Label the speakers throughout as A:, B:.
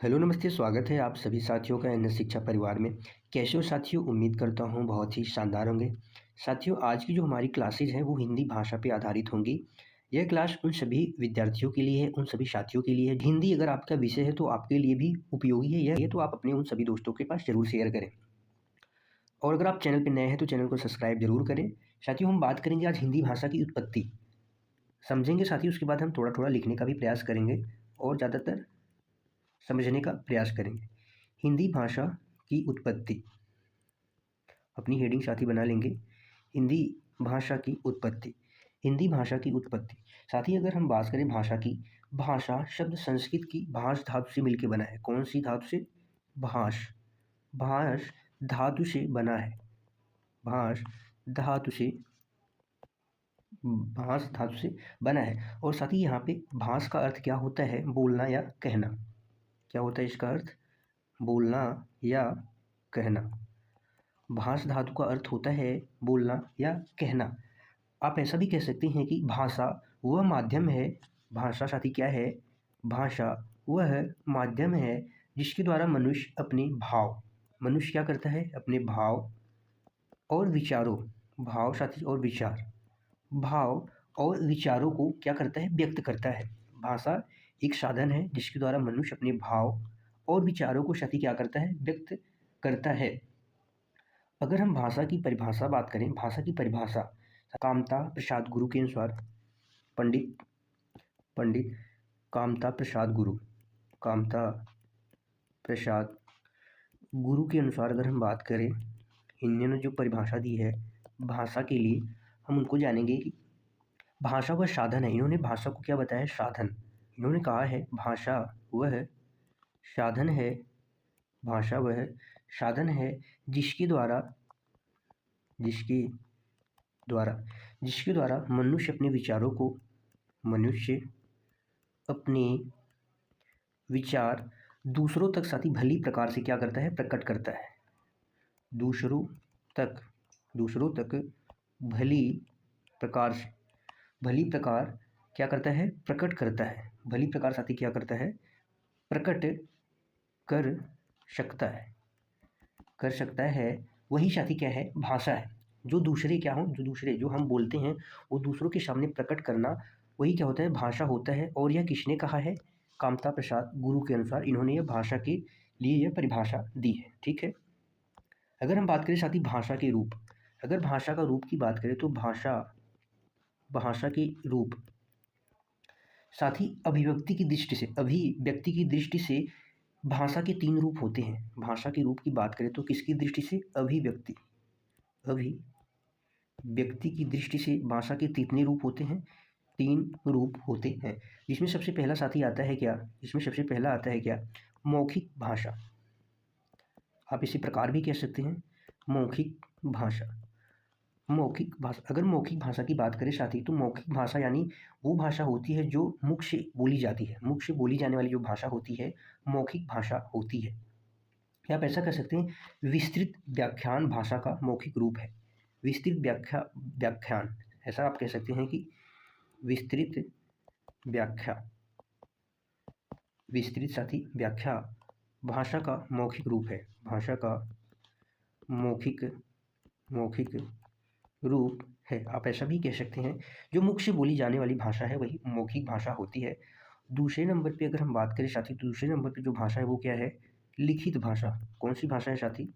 A: Hello नमस्ते, स्वागत है आप सभी साथियों का एनएस शिक्षा परिवार में। कैसे हो साथियों? उम्मीद करता हूँ बहुत ही शानदार होंगे। साथियों, आज की जो हमारी क्लासेज हैं वो हिंदी भाषा पे आधारित होंगी। यह क्लास उन सभी विद्यार्थियों के लिए है, उन सभी साथियों के लिए है। हिंदी अगर आपका विषय है तो आपके लिए भी उपयोगी है यह, तो आप अपने उन सभी दोस्तों के पास ज़रूर शेयर करें। और अगर आप चैनल पर नए हैं तो चैनल को सब्सक्राइब जरूर करें। साथियों, हम बात करेंगे आज हिंदी भाषा की उत्पत्ति समझेंगे साथियों। उसके बाद हम थोड़ा थोड़ा लिखने का भी प्रयास करेंगे और ज़्यादातर समझने का प्रयास करेंगे। हिंदी भाषा की उत्पत्ति, अपनी हेडिंग साथी बना लेंगे। हिंदी भाषा की उत्पत्ति, हिंदी भाषा की उत्पत्ति। साथ ही अगर हम बात करें भाषा की, भाषा शब्द संस्कृत की भाष धातु से मिलकर बना है। कौन सी धातु से? भाष, भाष धातु से बना है। भाष धातु से, भाष धातु से बना है। और साथ ही यहाँ पे भाष का अर्थ क्या होता है? बोलना या कहना। क्या होता है इसका अर्थ? बोलना या कहना। भाष धातु का अर्थ होता है बोलना या कहना। आप ऐसा भी कह सकते हैं कि भाषा वह माध्यम है। भाषा साथी क्या है? भाषा वह माध्यम है जिसके द्वारा मनुष्य अपने भाव, मनुष्य क्या करता है? अपने भाव और विचारों, भाव साथी और विचार, भाव और विचारों को क्या करता है? व्यक्त करता है। भाषा एक साधन है जिसके द्वारा मनुष्य अपने भाव और विचारों को साथी क्या करता है? व्यक्त करता है। अगर हम भाषा की परिभाषा बात करें, भाषा की परिभाषा कामता प्रसाद गुरु के अनुसार, पंडित पंडित कामता प्रसाद गुरु, कामता प्रसाद गुरु के अनुसार अगर हम बात करें, इन्होंने जो परिभाषा दी है भाषा के लिए, हम उनको जानेंगे कि भाषा वह साधन है। इन्होंने भाषा को क्या बताया? साधन। इन्होंने कहा है भाषा वह साधन है, भाषा वह साधन है जिसके द्वारा, जिसके द्वारा जिसके द्वारा मनुष्य अपने विचारों को, मनुष्य अपने विचार दूसरों तक साथी भली प्रकार से क्या करता है? प्रकट करता है। दूसरों तक, दूसरों तक भली प्रकार से, भली प्रकार क्या करता है? प्रकट करता है। भली प्रकार साथी क्या करता है? प्रकट कर सकता है, कर सकता है। वही साथी क्या है? भाषा है। जो दूसरे क्या हो, जो दूसरे जो हम बोलते हैं वो दूसरों के सामने प्रकट करना, वही क्या होता है? भाषा होता है। और यह किसने कहा है? कामता प्रसाद गुरु के अनुसार इन्होंने यह भाषा के लिए यह परिभाषा दी है। ठीक है। अगर हम बात करें साथी भाषा के रूप, अगर भाषा का रूप की बात करें तो भाषा, भाषा के रूप साथी अभिव्यक्ति की दृष्टि से, अभिव्यक्ति की दृष्टि से भाषा के 3 रूप होते हैं। भाषा के रूप की बात करें तो किसकी दृष्टि से? अभिव्यक्ति, अभिव्यक्ति की दृष्टि से भाषा के कितने रूप होते हैं? 3 रूप होते हैं। जिसमें सबसे पहला साथी आता है क्या? इसमें सबसे पहला आता है क्या? मौखिक भाषा। आप इसी प्रकार भी कह सकते हैं मौखिक भाषा। मौखिक भाषा, अगर मौखिक भाषा की बात करें साथी तो मौखिक भाषा यानी वो भाषा होती है जो मुख से बोली जाती है। मुख से बोली जाने वाली जो भाषा होती है मौखिक भाषा होती है। या आप ऐसा कह सकते हैं विस्तृत व्याख्यान भाषा का मौखिक रूप है। विस्तृत व्याख्यान, ऐसा आप कह सकते हैं कि विस्तृत व्याख्या, विस्तृत साथी व्याख्या भाषा का मौखिक रूप है। भाषा का मौखिक, मौखिक रूप है। आप ऐसा भी कह सकते हैं जो मुख से बोली जाने वाली भाषा है वही मौखिक भाषा होती है। दूसरे नंबर पे अगर हम बात करें साथी तो दूसरे नंबर पे जो भाषा है वो क्या है? लिखित भाषा। कौन सी भाषा है साथी?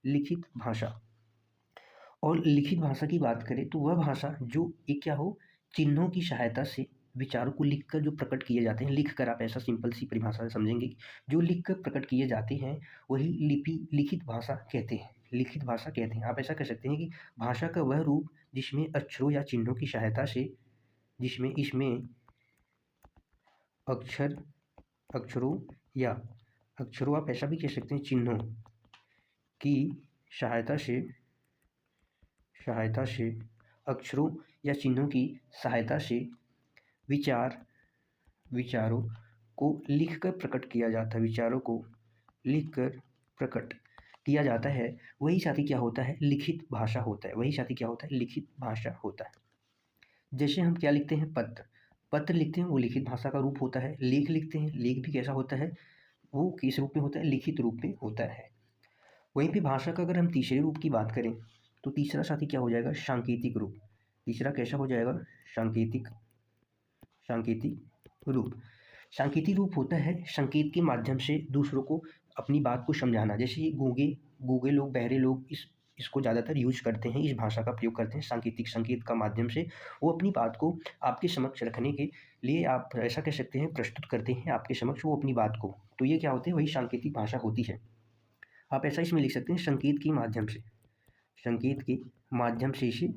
A: लिखित भाषा। और लिखित भाषा की बात करें तो वह भाषा जो एक क्या हो? चिन्हों की सहायता से विचारों को लिखकर जो प्रकट किए जाते हैं, लिखकर, आप ऐसा सिंपल सी परिभाषा से समझेंगे कि जो लिखकर प्रकट किए जाते हैं वही लिखित भाषा कहते हैं, लिखित भाषा कहते हैं। आप ऐसा कह सकते हैं कि भाषा का वह रूप जिसमें अक्षरों या चिन्हों की सहायता से, जिसमें इसमें अक्षरों या अक्षरों, आप ऐसा भी कह सकते हैं चिन्हों की सहायता से, अक्षरों या चिन्हों की सहायता से विचारों को लिखकर प्रकट किया जाता है। विचारों को लिखकर प्रकट किया जाता है। वही साथी क्या होता है? लिखित भाषा होता है। वही साथी क्या होता है? लिखित भाषा होता है। जैसे हम क्या लिखते हैं? पत्र, पत्र लिखते हैं वो लिखित भाषा का रूप होता है। लेख लिखते हैं, लेख भी कैसा होता है? वो किस रूप में होता है? लिखित रूप में होता है। वहीं पे भाषा का अगर हम तीसरे रूप की बात करें तो तीसरा साथी क्या हो जाएगा? सांकेतिक रूप। तीसरा कैसा हो जाएगा? सांकेतिक रूप। सांकेतिक रूप होता है संकेत के माध्यम से दूसरों को अपनी बात को समझाना। जैसे गूंगे लोग, बहरे लोग इसको ज़्यादातर यूज करते हैं, इस भाषा का प्रयोग करते हैं। सांकेतिक संकेत का माध्यम से वो अपनी बात को आपके समक्ष रखने के लिए, आप ऐसा कह सकते हैं, प्रस्तुत करते हैं आपके समक्ष वो अपनी बात को। तो ये क्या होते हैं? वही सांकेतिक भाषा होती है। आप ऐसा इसमें लिख सकते हैं, संकेत के माध्यम से इसे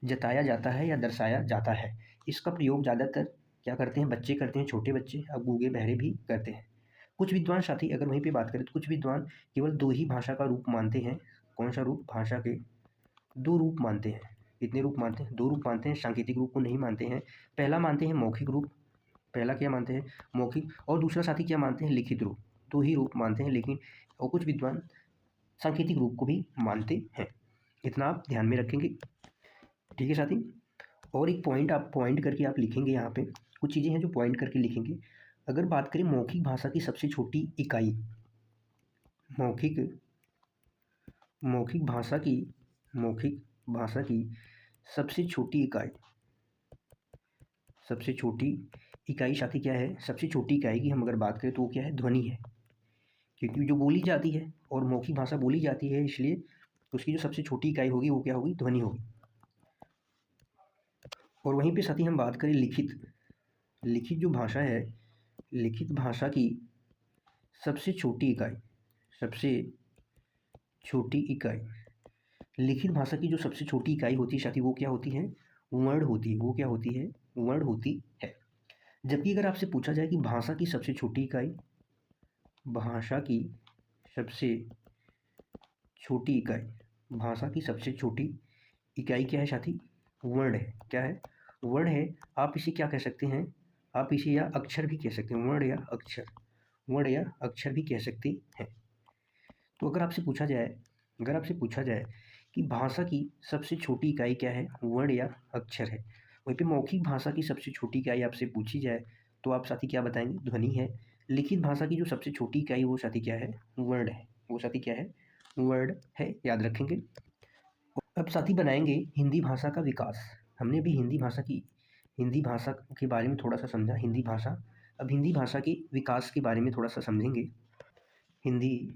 A: जताया जाता है या दर्शाया जाता है। इसका प्रयोग ज़्यादातर क्या करते हैं? बच्चे करते हैं, छोटे बच्चे, अब गूंगे बहरे भी करते हैं। कुछ विद्वान साथी, अगर वहीं पे बात करें तो कुछ विद्वान केवल दो ही भाषा का रूप मानते हैं। कौन सा रूप? भाषा के दो रूप मानते हैं। कितने रूप मानते हैं? दो रूप मानते हैं। सांकेतिक रूप को नहीं मानते हैं। पहला मानते हैं मौखिक रूप। पहला क्या मानते हैं? मौखिक। और दूसरा साथी क्या मानते हैं? लिखित रूप। दो ही रूप मानते हैं, लेकिन और कुछ विद्वान सांकेतिक रूप को भी मानते हैं। इतना आप ध्यान में रखेंगे, ठीक है साथी। और एक पॉइंट करके आप लिखेंगे। यहाँ पे कुछ चीज़ें हैं जो पॉइंट करके लिखेंगे। अगर बात करें मौखिक भाषा की सबसे छोटी इकाई, मौखिक भाषा की सबसे छोटी इकाई साथी क्या है? सबसे छोटी इकाई की हम अगर बात करें तो वो क्या है? ध्वनि है। क्योंकि जो बोली जाती है और मौखिक भाषा बोली जाती है, इसलिए उसकी जो सबसे छोटी इकाई होगी वो क्या होगी? ध्वनि होगी। और वहीं पे साथी हम बात करें लिखित जो भाषा है, लिखित भाषा की सबसे छोटी इकाई, लिखित भाषा की जो सबसे छोटी इकाई होती है साथी, वो क्या होती है? वर्ण होती है। वो क्या होती है? वर्ण होती है। जबकि अगर आपसे पूछा जाए कि भाषा की सबसे छोटी इकाई क्या है साथी? वर्ण है। क्या है? वर्ण है। आप इसे क्या कह सकते हैं? आप इसे या अक्षर भी कह सकते हैं। वर्ण या अक्षर भी कह सकते हैं। तो अगर आपसे पूछा जाए कि भाषा की सबसे छोटी इकाई क्या है? वर्ण या अक्षर है। वहीं पे मौखिक भाषा की सबसे छोटी इकाई आपसे पूछी जाए तो आप साथी क्या बताएंगे? ध्वनि है। लिखित भाषा की जो सबसे छोटी इकाई वो साथी क्या है? वर्ण है। वो साथी क्या है? वर्ण है। याद रखेंगे। अब साथी बनाएंगे हिंदी भाषा का विकास। हमने भी हिंदी भाषा के बारे में थोड़ा सा समझा। अब हिंदी भाषा के विकास के बारे में थोड़ा सा समझेंगे। हिंदी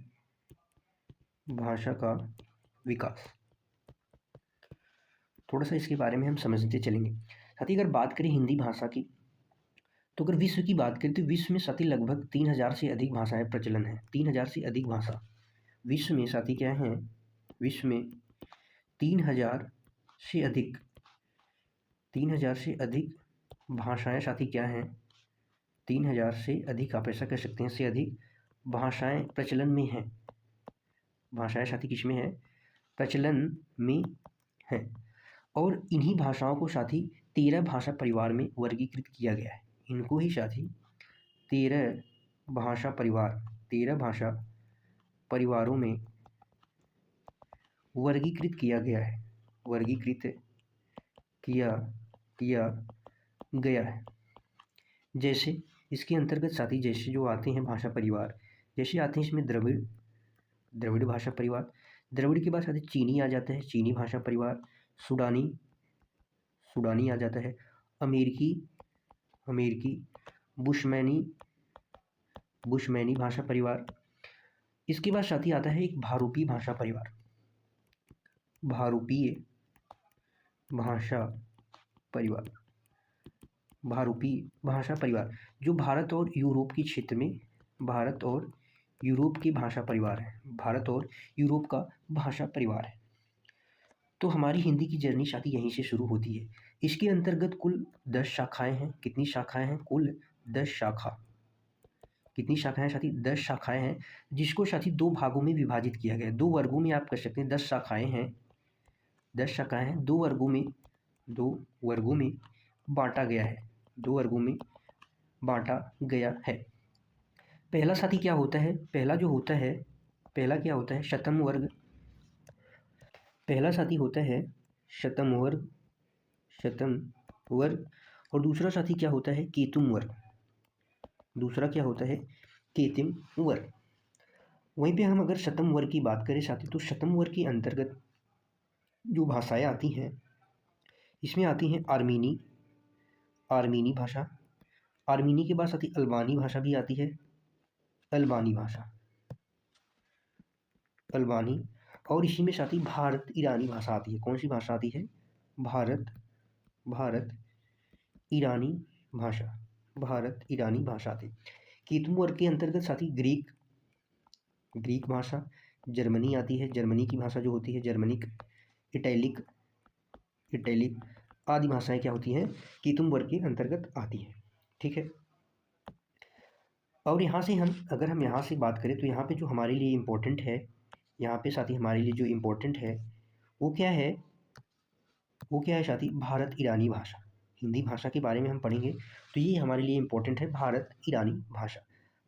A: भाषा का विकास, थोड़ा सा इसके बारे में हम समझते चलेंगे। साथ ही अगर बात करें हिंदी भाषा की, तो अगर विश्व की बात करें तो विश्व में साथी लगभग 3000 से अधिक भाषाएं प्रचलन है। 3000 से अधिक भाषा विश्व में साथी क्या है? विश्व में 3000 से अधिक भाषाएं साथी क्या हैं? 3000 से अधिक, आप ऐसा कह सकते हैं, से अधिक भाषाएं प्रचलन में हैं। भाषाएं साथी किस में है? प्रचलन में है। और इन्हीं भाषाओं को साथी 13 भाषा परिवार में वर्गीकृत किया गया है। इनको ही साथी 13 भाषा परिवारों में वर्गीकृत किया गया है। जैसे इसके अंतर्गत साथी जैसे जो आते हैं भाषा परिवार, जैसे आते हैं इसमें द्रविड़ भाषा परिवार। द्रविड़ के बाद साथी चीनी आ जाता है, चीनी भाषा परिवार। सुडानी आ जाता है। अमेरिकी बुशमैनी भाषा परिवार। इसके बाद साथी आता है एक भारूपी भाषा परिवार। भारूपी भाषा परिवार जो भारत और यूरोप के क्षेत्र में, भारत और यूरोप की भाषा परिवार है। भारत और यूरोप का भाषा परिवार है। तो हमारी हिंदी की जर्नी साथी यहीं से शुरू होती है। इसके अंतर्गत कुल 10 शाखाएं हैं। कितनी शाखाएं हैं? कुल 10 शाखा। कितनी शाखाएं साथी? 10 शाखाएं हैं, जिसको साथी दो भागों में विभाजित किया गया है। दो वर्गों में आप कर सकते हैं। 10 शाखाएं हैं, 10 शाखाएं हैं, दो वर्गों में बांटा गया है। दो वर्गों में बांटा गया है। पहला साथी क्या होता है? पहला क्या होता है? शतम वर्ग। पहला साथी होता है शतम वर्ग। और दूसरा साथी क्या होता है? केतुम वर्ग। दूसरा क्या होता है? केतिम वर। वहीं पे हम अगर शतम वर्ग की बात करें साथी, तो शतम वर्ग के अंतर्गत जो भाषाएं आती हैं, इसमें आती हैं आर्मीनी भाषा। आर्मीनी के बाद साथी अल्बानी भाषा भी आती है, अल्बानी भाषा, अल्बानी। और इसी में साथी भारत ईरानी भाषा आती है। कौन सी भाषा आती है? भारत ईरानी भाषा, भारत ईरानी भाषा आती है। केतु वर्ग के अंतर्गत साथी ग्रीक भाषा, जर्मनी आती है। जर्मनी की भाषा जो होती है जर्मनिक, इटैलिक आदि भाषाएं क्या होती हैं? केतु वर्ग के अंतर्गत आती है। ठीक है। और यहाँ से अगर हम यहाँ से बात करें, तो यहाँ पे जो हमारे लिए इम्पोर्टेंट है, यहाँ पे साथी हमारे लिए जो इम्पोर्टेंट है वो क्या है? साथी भारत ईरानी भाषा। हिंदी भाषा के बारे में हम पढ़ेंगे तो ये हमारे लिए इम्पोर्टेंट है, भारत ईरानी भाषा।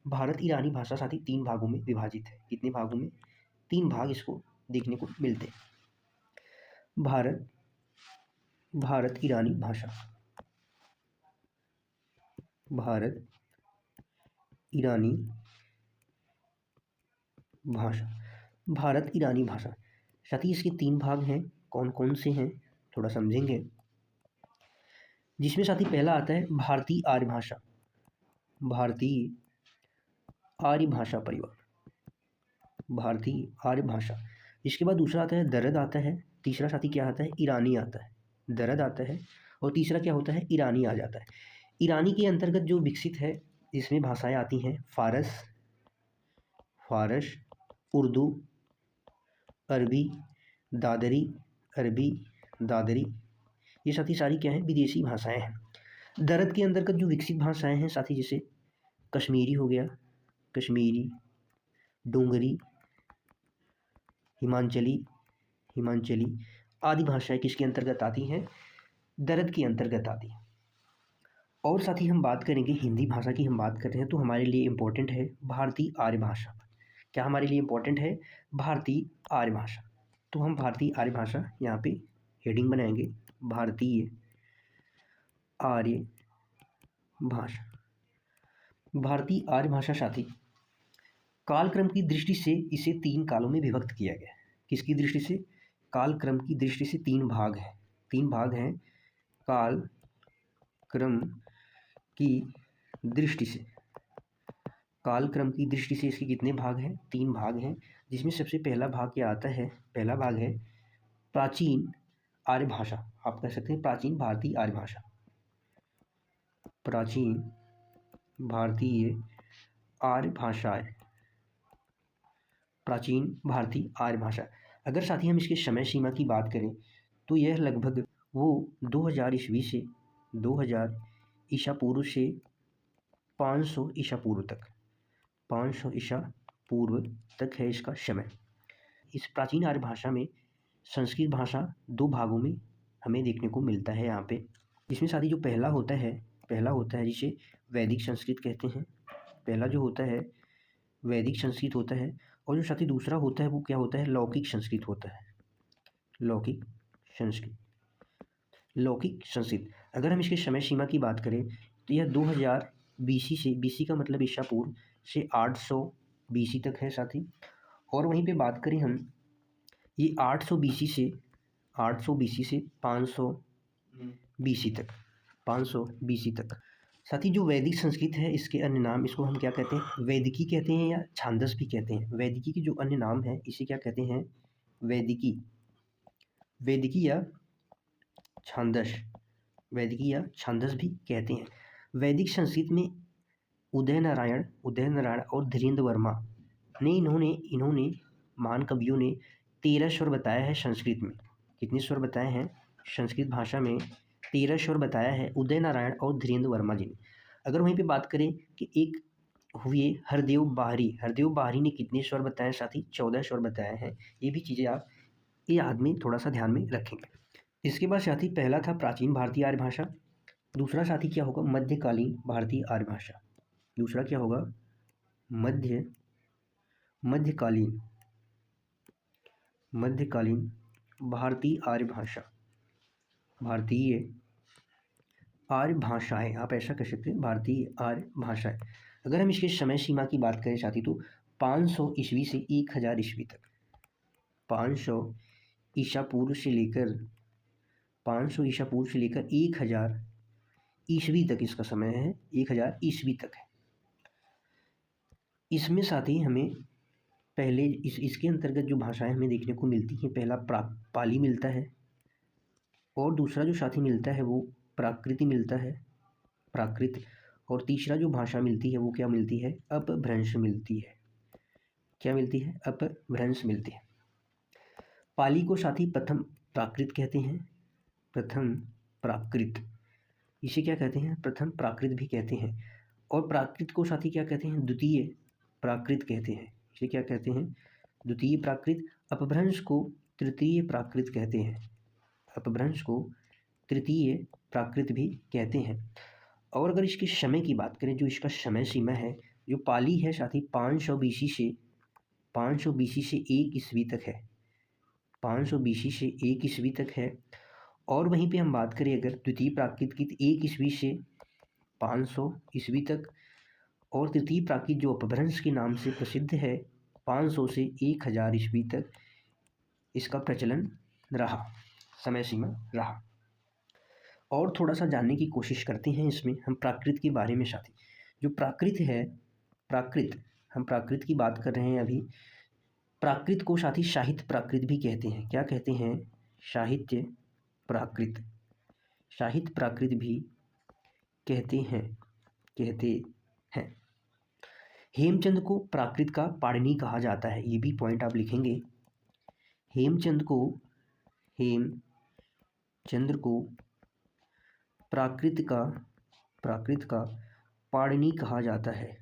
A: भारत ईरानी भाषा साथी 3 भागों में विभाजित है। कितने भागों में? 3 भाग इसको देखने को मिलते हैं। भारत ईरानी भाषा, भारत ईरानी भाषा, भारत ईरानी भाषा। साथी इसके 3 भाग हैं। कौन कौन से हैं थोड़ा समझेंगे। जिसमें साथी पहला आता है भारतीय आर्य भाषा, भारतीय आर्य भाषा परिवार, भारतीय आर्य भाषा। इसके बाद दूसरा आता है दरद आता है। तीसरा साथी क्या आता है? ईरानी आता है। दरद आता है और तीसरा क्या होता है? ईरानी आ जाता है। ईरानी के अंतर्गत जो विकसित है, इसमें भाषाएं आती हैं फारस, उर्दू, अरबी, दादरी। ये साथी सारी क्या हैं? विदेशी भाषाएं हैं। दरद के अंतर्गत जो विकसित भाषाएं हैं साथी, जैसे कश्मीरी हो गया, कश्मीरी, डोंगरी, हिमांचली आदि भाषाएं किसके अंतर्गत आती हैं? दरद के अंतर्गत आती हैं। और साथ ही हम बात करेंगे हिंदी भाषा की, हम बात कर रहे हैं तो हमारे लिए इम्पोर्टेंट है भारतीय आर्य भाषा। क्या हमारे लिए इम्पोर्टेंट है? भारतीय आर्य भाषा। तो हम भारतीय आर्य भाषा यहाँ पे हेडिंग बनाएंगे, भारतीय आर्य भाषा। भारतीय आर्य भाषा साथी कालक्रम की दृष्टि से इसे 3 कालों में विभक्त किया गया है। किसकी दृष्टि से? कालक्रम की दृष्टि से 3 भाग हैं। 3 भाग हैं कालक्रम की दृष्टि से। कालक्रम की दृष्टि से इसके कितने भाग हैं? 3 भाग हैं। जिसमें सबसे पहला भाग क्या आता है? पहला भाग है प्राचीन आर्य भाषा। आप कह सकते हैं प्राचीन भारतीय आर्य भाषा, प्राचीन भारतीय आर्य भाषाएं, प्राचीन भारतीय आर्य भाषा। अगर साथी हम इसके समय सीमा की बात करें तो यह लगभग वो 2000 ईस्वी से 2000 ईसा पूर्व से 500 ईसा पूर्व तक, 500 ईसा पूर्व तक है इसका समय। इस प्राचीन आर्य भाषा में संस्कृत भाषा 2 भागों में हमें देखने को मिलता है यहाँ पे। इसमें साथी जो पहला होता है जिसे वैदिक संस्कृत कहते हैं। पहला जो होता है वैदिक संस्कृत होता है, और जो साथी दूसरा होता है वो क्या होता है? लौकिक संस्कृत होता है। लौकिक संस्कृत। अगर हम इसके समय सीमा की बात करें तो यह 2000 BC से, BC का मतलब ईसा पूर्व से 800 BC तक है साथी। और वहीं पे बात करें हम, ये 800 BC से 500 BC तक, 500 BC तक। साथ ही जो वैदिक संस्कृत है, इसके अन्य नाम, इसको हम क्या कहते हैं? वैदिकी कहते हैं या छांदस भी कहते हैं। वैदिकी के जो अन्य नाम है इसे क्या कहते हैं? वैदिकी या छांदस, वैदिकी या छांदस भी कहते हैं। वैदिक संस्कृत में उदय नारायण और धीरेन्द्र वर्मा ने इन्होंने महान कवियों ने 13 स्वर बताया है संस्कृत में। कितने स्वर बताए हैं? संस्कृत भाषा में 13 स्वर बताया है उदय नारायण और धीरेन्द्र वर्मा जी ने। अगर वहीं पे बात करें कि एक हुए हरदेव बाहरी ने कितने स्वर बताए साथी? 14 स्वर बताए हैं। ये भी चीज़ें आप याद में थोड़ा सा ध्यान में रखेंगे। इसके बाद साथी पहला था प्राचीन भारतीय आर्य भाषा। दूसरा साथी क्या होगा? मध्यकालीन भारतीय आर्य भाषा। दूसरा क्या होगा? मध्यकालीन भारतीय आर्य भाषा, भारतीय आर्य भाषाएं। आप ऐसा कह सकते हैं, भारतीय आर्य भाषाएं। अगर हम इसके समय सीमा की बात करें साथी तो 500 ईस्वी से 1000 ईस्वी तक, 500 ईसा पूर्व से लेकर 500 ईसा पूर्व से लेकर 1000 ईस्वी तक इसका समय है, 1000 ईस्वी तक है। इसमें साथी हमें पहले इसके अंतर्गत जो भाषाएं हमें देखने को मिलती हैं, पहला पाली मिलता है और दूसरा जो साथी मिलता है वो प्राकृति मिलता है, प्राकृत, और तीसरा जो भाषा मिलती है वो क्या मिलती है, अपभ्रंश मिलती है। क्या मिलती है, अपभ्रंश मिलती है। पाली को साथी प्रथम प्राकृत कहते हैं, प्रथम प्राकृत, इसे क्या कहते हैं, प्रथम प्राकृत भी कहते हैं। और प्राकृत को साथी क्या कहते हैं, द्वितीय प्राकृत कहते हैं, इसे क्या कहते हैं, द्वितीय प्राकृत। अपभ्रंश को तृतीय प्राकृत कहते हैं, अपभ्रंश को तृतीय प्राकृत भी कहते हैं। और अगर इसके समय की बात करें, जो इसका समय सीमा है, जो पाली है साथी 500 बीसी से 1 ईस्वी तक है, 500 बीसी से 1 ईस्वी तक है। और वहीं पे हम बात करें अगर द्वितीय प्राकृत की, 1 ईस्वी से 500 ईस्वी तक। और तृतीय प्राकृत जो अपभ्रंश के नाम से प्रसिद्ध है, 500 से 1000 ईस्वी तक इसका प्रचलन रहा, समय सीमा रहा। और थोड़ा सा जानने की कोशिश करते हैं इसमें हम प्राकृत के बारे में साथी। जो प्राकृत है, प्राकृत, हम प्राकृत की बात कर रहे हैं अभी। प्राकृत को साथी साहित्य प्राकृत भी कहते हैं। क्या कहते हैं, साहित्य प्राकृत, साहित्य प्राकृत भी कहते हैं, कहते हैं। हेमचंद को प्राकृत का पाणिनि कहा जाता है, ये भी पॉइंट आप लिखेंगे। हेमचंद को, हेमचंद्र को प्राकृत का पाणिनि कहा जाता है,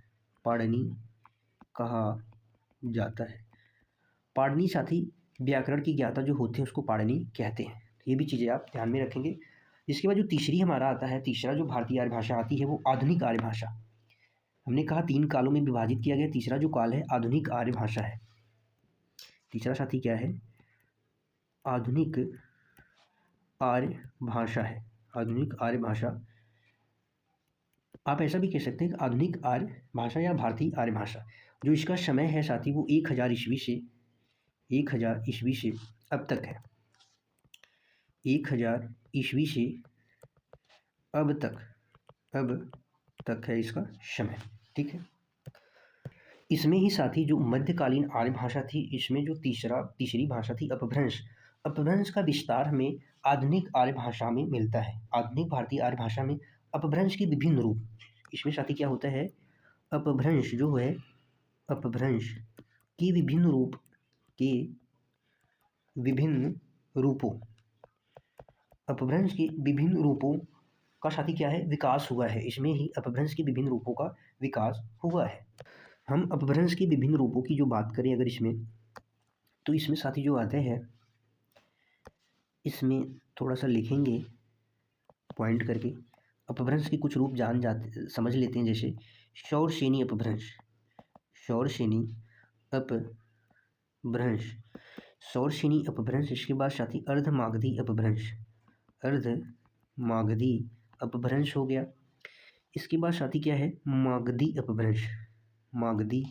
A: पाणिनि कहा जाता है। पाणिनि साथी व्याकरण की ज्ञाता जो होते हैं उसको पाणिनि कहते हैं, ये भी चीज़ें आप ध्यान में रखेंगे। इसके बाद जो तीसरी हमारा आता है, तीसरा जो भारतीय आर्य भाषा आती है वो आधुनिक आर्य भाषा। हमने कहा 3 कालों में विभाजित किया गया, तीसरा जो काल है आधुनिक आर्य भाषा है। तीसरा साथी क्या है, आधुनिक आर्य भाषा है, आधुनिक आर्य भाषा। आप ऐसा भी कह सकते हैं आधुनिक आर्य भाषा या भारतीय आर्य भाषा। जो इसका समय है साथी वो 1000 ईस्वी से 1000 ईस्वी से अब तक है, 1000 ईस्वी से अब तक है इसका समय, ठीक है। इसमें ही साथी जो मध्यकालीन आर्य भाषा थी, इसमें जो तीसरी भाषा थी अपभ्रंश, अपभ्रंश का विस्तार हमें आधुनिक आर्य भाषा में मिलता है। आधुनिक भारतीय आर्य भाषा में अपभ्रंश के विभिन्न रूप, इसमें साथी क्या होता है, अपभ्रंश जो है, अपभ्रंश की विभिन्न रूप के विभिन्न रूपों, अपभ्रंश के विभिन्न रूपों का साथी क्या है, विकास हुआ है। इसमें ही अपभ्रंश के विभिन्न रूपों का विकास हुआ है। हम अपभ्रंश के विभिन्न रूपों की जो बात करें अगर इसमें, तो इसमें साथी जो आते हैं, इसमें थोड़ा सा लिखेंगे पॉइंट करके। अपभ्रंश के कुछ रूप समझ लेते हैं, जैसे शौरसेनी अपभ्रंश, शौरसेनी अपभ्रंश, शौरसेनी अपभ्रंश। इसके बाद साथी अर्धमागधी अपभ्रंश, अर्धमागधी अपभ्रंश हो गया। इसके बाद साथी क्या है, मागधी अपभ्रंश, मागधी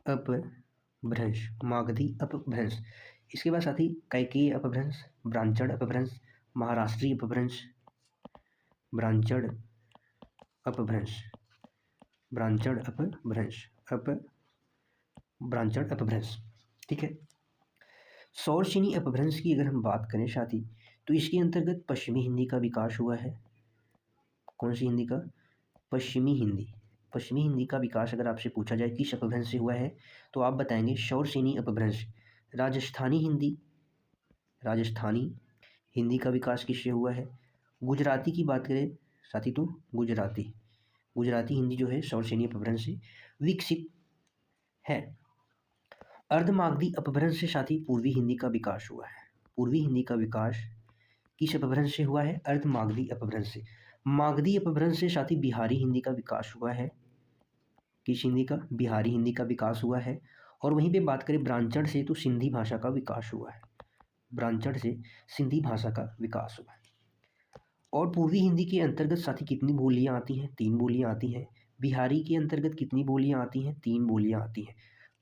A: अपभ्रंश, मागधी अपभ्रंश। इसके बाद साथी कैकेय अपभ्रंश, ब्रांचड़ अपभ्रंश, महाराष्ट्रीय अपभ्रंश, ब्रांचड़ अपभ्रंश, ब्रांचड़ अपभ्रंश, ब्रांचड़ अपभ्रंश, ठीक है। शौरसेनी अपभ्रंश की अगर हम बात करें साथी, तो इसके अंतर्गत पश्चिमी हिंदी का विकास हुआ है। कौन सी हिंदी का, पश्चिमी हिंदी। पश्चिमी हिंदी का विकास अगर आपसे पूछा जाए किस अपभ्रंश से हुआ है, तो आप बताएंगे शौरसेनी अपभ्रंश। राजस्थानी हिंदी, राजस्थानी हिंदी का विकास किससे हुआ है। गुजराती की बात करें साथी तो गुजराती, गुजराती हिंदी जो है शौरसेनी अपभ्रंश से विकसित है। अर्धमागधी अपभ्रंश से साथी पूर्वी हिंदी का विकास हुआ है। पूर्वी हिंदी का विकास किस अपभ्रंश से हुआ है, अर्धमागधी अपभ्रंश से। मागधी अपभ्रंश से साथी बिहारी हिंदी का विकास हुआ है। किस हिंदी का, बिहारी हिंदी का विकास हुआ है। और वहीं पे बात करें ब्रांचड़ से, तो सिंधी भाषा का विकास हुआ है। ब्रांचड़ से सिंधी भाषा का विकास हुआ है। और पूर्वी हिंदी के अंतर्गत साथी कितनी बोलियां आती हैं, 3 बोलियां आती हैं, बिहारी के अंतर्गत कितनी बोलियां आती हैं? 3 बोलियां आती हैं।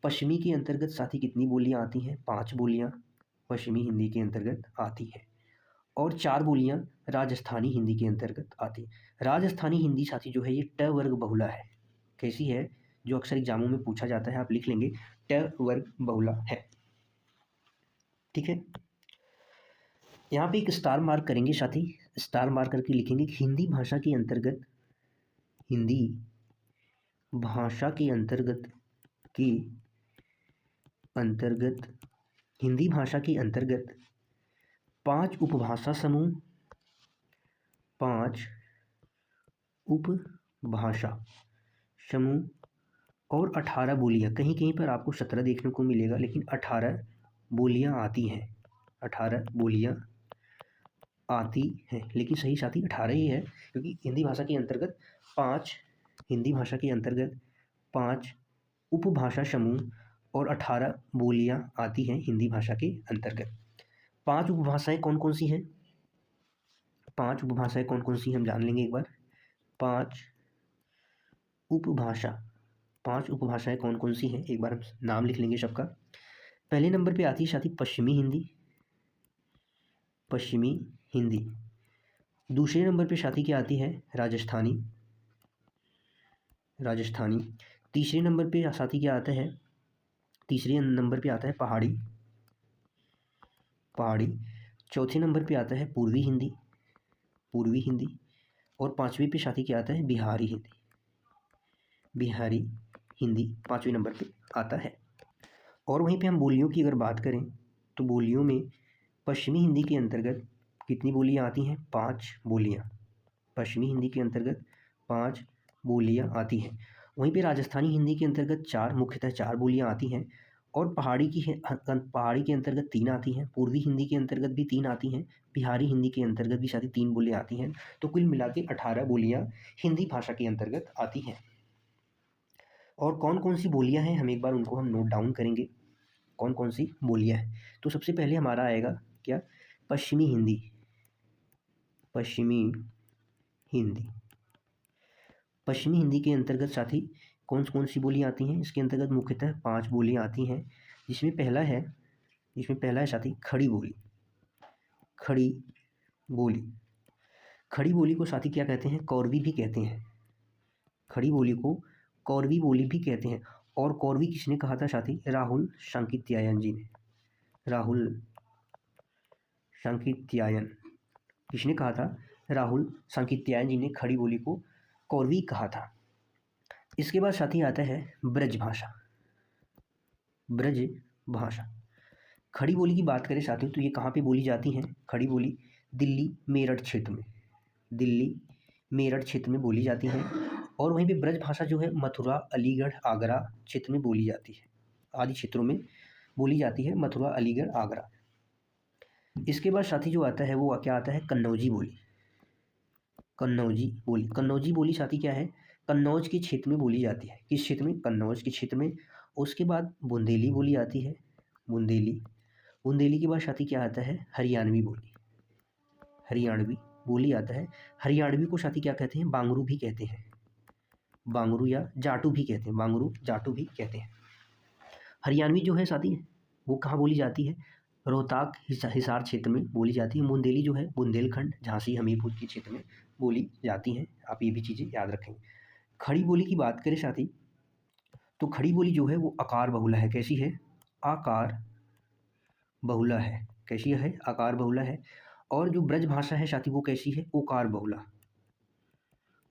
A: पश्चिमी के अंतर्गत साथी कितनी बोलियां आती हैं? 5 बोलियां पश्चिमी हिंदी के अंतर्गत आती हैं और 4 बोलियां राजस्थानी हिंदी के अंतर्गत आती हैं। राजस्थानी हिंदी साथी जो है ये ट वर्ग बहुला है। कैसी है? जो अक्सर एग्जामों में पूछा जाता है, आप लिख लेंगे ट वर्ग बहुला है। ठीक है, यहाँ पे एक स्टार मार्क करेंगे साथी, स्टार मार्क करके लिखेंगे हिंदी भाषा के अंतर्गत, हिंदी भाषा के अंतर्गत हिंदी भाषा के अंतर्गत 5 उपभाषा समूह, 5 उपभाषा समूह और 18 बोलियां। कहीं कहीं पर आपको 17 देखने को मिलेगा, लेकिन 18 बोलियां आती हैं, 18 बोलियां आती हैं, लेकिन सही साथी 18 ही है, क्योंकि हिंदी भाषा के अंतर्गत 5 उपभाषा समूह और 18 बोलियां आती हैं हिंदी भाषा के अंतर्गत। 5 उपभाषाएं कौन कौन सी हैं? 5 उपभाषाएं कौन कौन सी हम जान लेंगे एक बार। 5 उपभाषाएं कौन कौन सी हैं, एक बार हम नाम लिख लेंगे सबका। पहले नंबर पे आती है साथी पश्चिमी हिंदी। दूसरे नंबर पे साथी क्या आती है? राजस्थानी। तीसरे नंबर पे साथी क्या आता है? तीसरे नंबर पे आता है पहाड़ी। चौथे नंबर पे आता है पूर्वी हिंदी। और 5वें पे साथी क्या आता है? बिहारी हिंदी 5वें नंबर पे आता है। और वहीं पे हम बोलियों की अगर बात करें तो बोलियों में पश्चिमी हिंदी के अंतर्गत कितनी बोलियां आती हैं? 5 बोलियां। पश्चिमी हिंदी के अंतर्गत 5 बोलियां आती हैं। वहीं पे राजस्थानी हिंदी के अंतर्गत मुख्यतः 4 बोलियां आती हैं और पहाड़ी के अंतर्गत 3 आती हैं। पूर्वी हिंदी के अंतर्गत भी 3 आती हैं। बिहारी हिंदी के अंतर्गत भी साथी 3 बोलियां आती हैं। तो कुल मिला के 18 बोलियां हिंदी भाषा के अंतर्गत आती हैं। और कौन कौन सी बोलियां हैं, हम एक बार उनको हम नोट डाउन करेंगे, कौन कौन सी बोलियां हैं। तो सबसे पहले हमारा आएगा क्या? पश्चिमी हिंदी के अंतर्गत साथी कौन कौन सी बोलियां आती हैं? इसके अंतर्गत मुख्यतः 5 बोलियां आती हैं, जिसमें पहला है साथी खड़ी बोली को साथी क्या कहते हैं? कौरवी भी कहते हैं। खड़ी बोली को कौरवी बोली भी कहते हैं। और कौरवी किसने कहा था साथी? राहुल सांकृत्यायन जी ने। किसने कहा था? राहुल सांकृत्यायन जी ने खड़ी बोली को कौरवी कहा था। इसके बाद साथी आता है ब्रज भाषा। खड़ी बोली की बात करें साथी तो ये कहाँ पे बोली जाती हैं? खड़ी बोली दिल्ली मेरठ क्षेत्र में बोली जाती हैं। और वहीं पे ब्रज भाषा जो है मथुरा, अलीगढ़, आगरा क्षेत्र में बोली जाती है। आदि क्षेत्रों में बोली जाती है, मथुरा, अलीगढ़, आगरा। इसके बाद साथी जो आता है वो क्या आता है? कन्नौजी बोली साथी क्या है? कन्नौज के क्षेत्र में बोली जाती है। किस क्षेत्र में? कन्नौज के क्षेत्र में। उसके बाद बुंदेली बोली आती है, बुंदेली के बाद साथी क्या आता है? हरियाणवी बोली आता है। हरियाणवी को साथी क्या कहते हैं? बांगरू भी कहते हैं, बांगरू या जाटू भी कहते हैं। हरियाणवी जो है साथी वो कहाँ बोली जाती है? रोहतक, हिसार क्षेत्र में बोली जाती है। बुंदेली जो है बुंदेलखंड, झांसी, हमीरपुर के क्षेत्र में बोली जाती हैं। आप ये भी चीज़ें याद रखेंगे। खड़ी बोली की बात करें साथी तो खड़ी बोली जो है वो आकार बहुला है। कैसी है? आकार बहुला है। कैसी है? आकार बहुला है। और जो ब्रज भाषा है साथी वो कैसी है?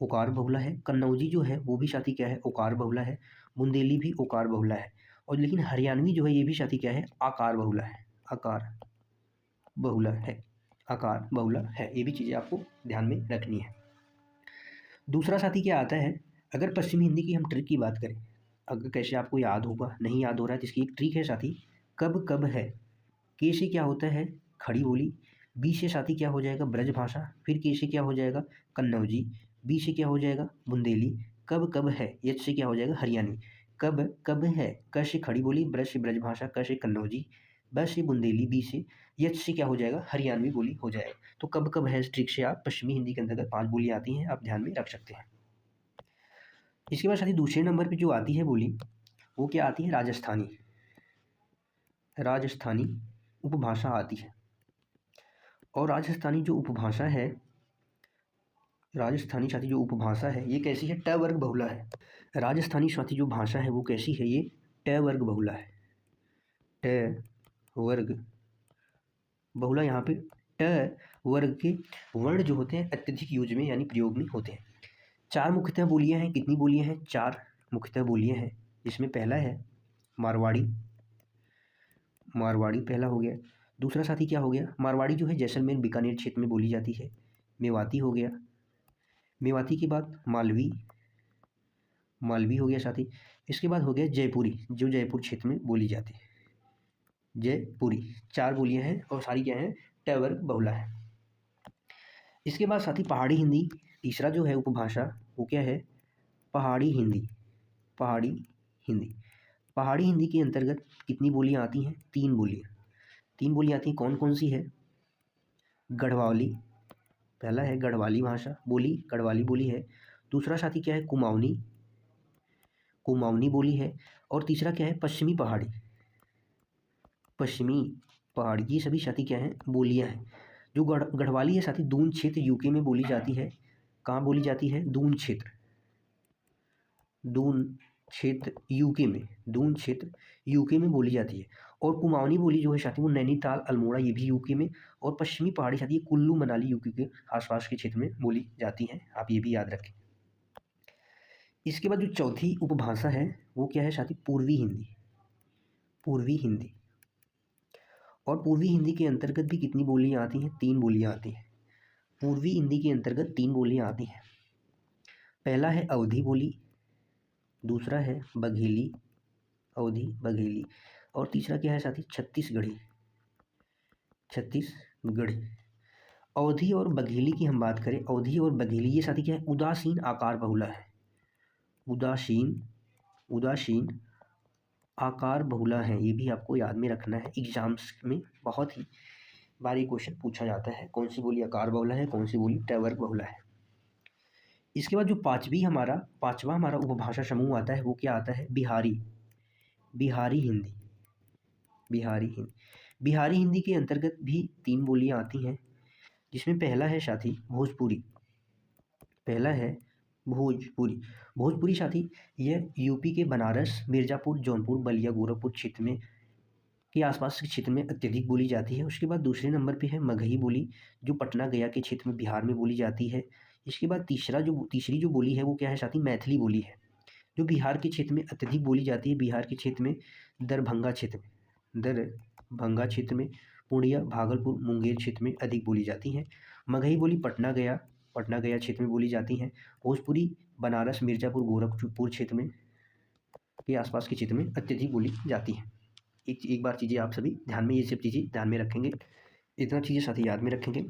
A: ओकार बहुला है। कन्नौजी जो है वो भी साथी क्या है? ओकार बहुला है। बुंदेली भी ओकार बहुला है। और लेकिन हरियाणवी जो है ये भी साथी क्या है? आकार बहुला है। ये भी चीज़ें आपको ध्यान में रखनी है। दूसरा साथी क्या आता है? अगर पश्चिमी हिंदी की हम ट्रिक की बात करें, अगर कैसे आपको याद होगा, नहीं याद हो रहा है तो इसकी एक ट्रिक है साथी, कब है। के से क्या होता है? खड़ी बोली। बी से साथी क्या हो जाएगा? ब्रज भाषा। फिर के से क्या हो जाएगा? कन्नौजी। बी से क्या हो जाएगा? बुंदेली। कब है। एच से क्या हो जाएगा? हरियाणवी। कब है। क से खड़ी बोली, ब्रज से ब्रज भाषा, क से कन्नौजी, ब से बुंदेली, बी से एच से क्या हो जाएगा? हरियाणवी बोली हो जाएगा। तो कब है इस ट्रिक से आप पश्चिमी हिंदी के अंतर्गत 5 बोली आती हैं, आप ध्यान में रख सकते हैं। इसके बाद साथी दूसरे नंबर पे जो आती है बोली वो क्या आती है? राजस्थानी। राजस्थानी उपभाषा आती है। और राजस्थानी जो उपभाषा है, राजस्थानी साथी जो उपभाषा है ये कैसी है? ट वर्ग बहुला है। राजस्थानी साथी जो भाषा है वो कैसी है? ये ट वर्ग बहुला है। ट वर्ग बहुला। यहाँ पे ट वर्ग के वर्ण जो होते हैं अत्यधिक यूज में यानी प्रयोग में होते हैं। 4 मुख्यतः बोलियां हैं। कितनी बोलियां हैं? 4 मुख्यतः बोलियां हैं, जिसमें पहला है मारवाड़ी। मारवाड़ी पहला हो गया। दूसरा साथी क्या हो गया? मारवाड़ी जो है जैसलमेर बीकानेर क्षेत्र में बोली जाती है। मेवाती हो गया। मेवाती के बाद मालवी। मालवी हो गया साथी। इसके बाद हो गया जयपुरी, जो जयपुर क्षेत्र में बोली जाती है। जयपुरी। 4 बोलियां हैं और सारी क्या है? ट वर्ग बहुला है। इसके बाद साथी पहाड़ी हिंदी। तीसरा जो है उपभाषा वो क्या है? पहाड़ी हिंदी। पहाड़ी हिंदी। पहाड़ी हिंदी के अंतर्गत कितनी बोलियां आती हैं? 3 बोलियां। 3 बोलियां आती हैं। कौन कौन सी है? गढ़वाली पहला है, गढ़वाली भाषा बोली, गढ़वाली बोली है। दूसरा साथी क्या है? कुमाऊनी। कुमाऊनी बोली है। और तीसरा क्या है? पश्चिमी पहाड़ी। पश्चिमी पहाड़ी। ये सभी साथी क्या हैं? बोलियां हैं। जो गढ़वाली है साथी दून क्षेत्र यूके में बोली जाती है। कहाँ बोली जाती है? दून क्षेत्र। दून क्षेत्र यूके में। दून क्षेत्र यूके में बोली जाती है। और कुमाऊनी बोली जो है साथी वो नैनीताल, अल्मोड़ा ये भी यूके में। और पश्चिमी पहाड़ी साथी कुल्लू मनाली यूके के आसपास के क्षेत्र में बोली जाती हैं। आप ये भी याद रखें। इसके बाद जो चौथी उपभाषा है वो क्या है साथी? पूर्वी हिंदी। पूर्वी हिंदी। और पूर्वी हिंदी के अंतर्गत भी कितनी बोलियां आती हैं? 3 बोलियां आती हैं। पूर्वी हिंदी के अंतर्गत 3 बोलियां आती हैं। पहला है अवधी बोली। दूसरा है बघेली। अवधी बघेली। और तीसरा क्या है साथी? छत्तीसगढ़ी। छत्तीसगढ़ी। अवधी और बघेली की हम बात करें, अवधी और बघेली ये साथी क्या है? उदासीन आकार बहुला है। उदासीन। उदासीन आकार बहुला है। ये भी आपको याद में रखना है। एग्जाम्स में बहुत ही बारी क्वेश्चन पूछा जाता है। कौन सी बोली आकार बहुला है, कौन सी बोली ट वर्ग बहुला है। इसके बाद जो पांचवा हमारा उपभाषा समूह आता है वो क्या आता है? बिहारी। बिहारी हिंदी। बिहारी हिंदी। बिहारी हिंदी के अंतर्गत भी 3 बोलियां आती हैं, जिसमें पहला है साथी भोजपुरी। पहला है भोजपुरी। भोजपुरी साथी यह यूपी के बनारस, मिर्ज़ापुर, जौनपुर, बलिया, गोरखपुर क्षेत्र में के आसपास के क्षेत्र में अत्यधिक बोली जाती है। उसके बाद दूसरे नंबर पे है मगही बोली, जो पटना गया के क्षेत्र में बिहार में बोली जाती है। इसके बाद तीसरी जो बोली है वो क्या है साथी? मैथिली बोली है, जो बिहार के क्षेत्र में अत्यधिक बोली जाती है। बिहार के क्षेत्र में दरभंगा क्षेत्र में, दरभंगा क्षेत्र में, पूर्णिया, भागलपुर, मुंगेर क्षेत्र में अधिक बोली जाती हैं। मगही बोली पटना गया क्षेत्र में बोली जाती हैं। भोजपुरी बनारस, मिर्ज़ापुर, गोरखपुर क्षेत्र में के आसपास के क्षेत्र में अत्यधिक बोली जाती है। एक बार चीज़ें आप सभी ध्यान में, ये सब चीज़ें ध्यान में रखेंगे, इतना चीज़ें साथी याद में रखेंगे।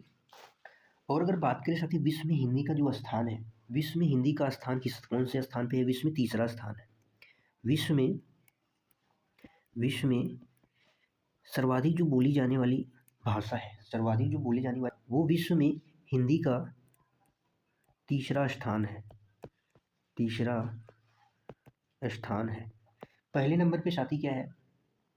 A: और अगर बात करें साथी विश्व में हिंदी का जो स्थान है, विश्व में हिंदी का स्थान कौन से स्थान पे है? विश्व में तीसरा स्थान है। विश्व में सर्वाधिक जो बोली जाने वाली भाषा है, सर्वाधिक जो बोली जाने वाली, वो विश्व में हिंदी का तीसरा स्थान है। तीसरा स्थान है। पहले नंबर पे साथी क्या है?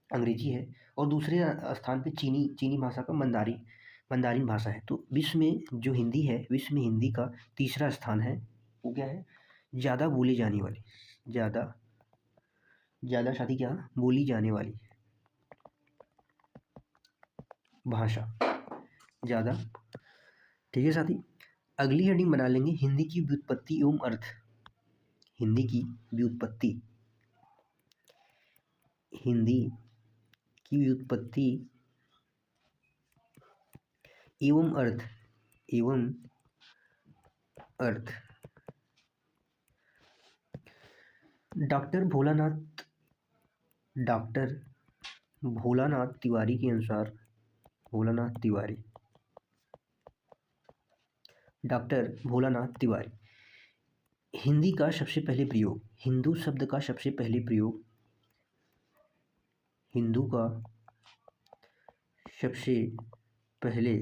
A: अंग्रेजी है। और दूसरे स्थान पे चीनी भाषा का मंदारिन भाषा है। तो विश्व में जो हिंदी है, विश्व में हिंदी का तीसरा स्थान है। वो क्या है? ज़्यादा बोली जाने वाली, ज़्यादा साथी क्या बोली जाने वाली भाषा, ज़्यादा। ठीक है साथी, अगली हेडिंग बना लेंगे हिंदी की व्युत्पत्ति एवं अर्थ। हिंदी की व्युत्पत्ति, हिंदी की व्युत्पत्ति एवं अर्थ, एवं अर्थ। डॉक्टर भोलानाथ तिवारी के अनुसार, डॉक्टर भोलानाथ तिवारी, हिंदी का सबसे पहले प्रयोग, हिंदू शब्द का सबसे पहले प्रयोग, हिंदू का सबसे पहले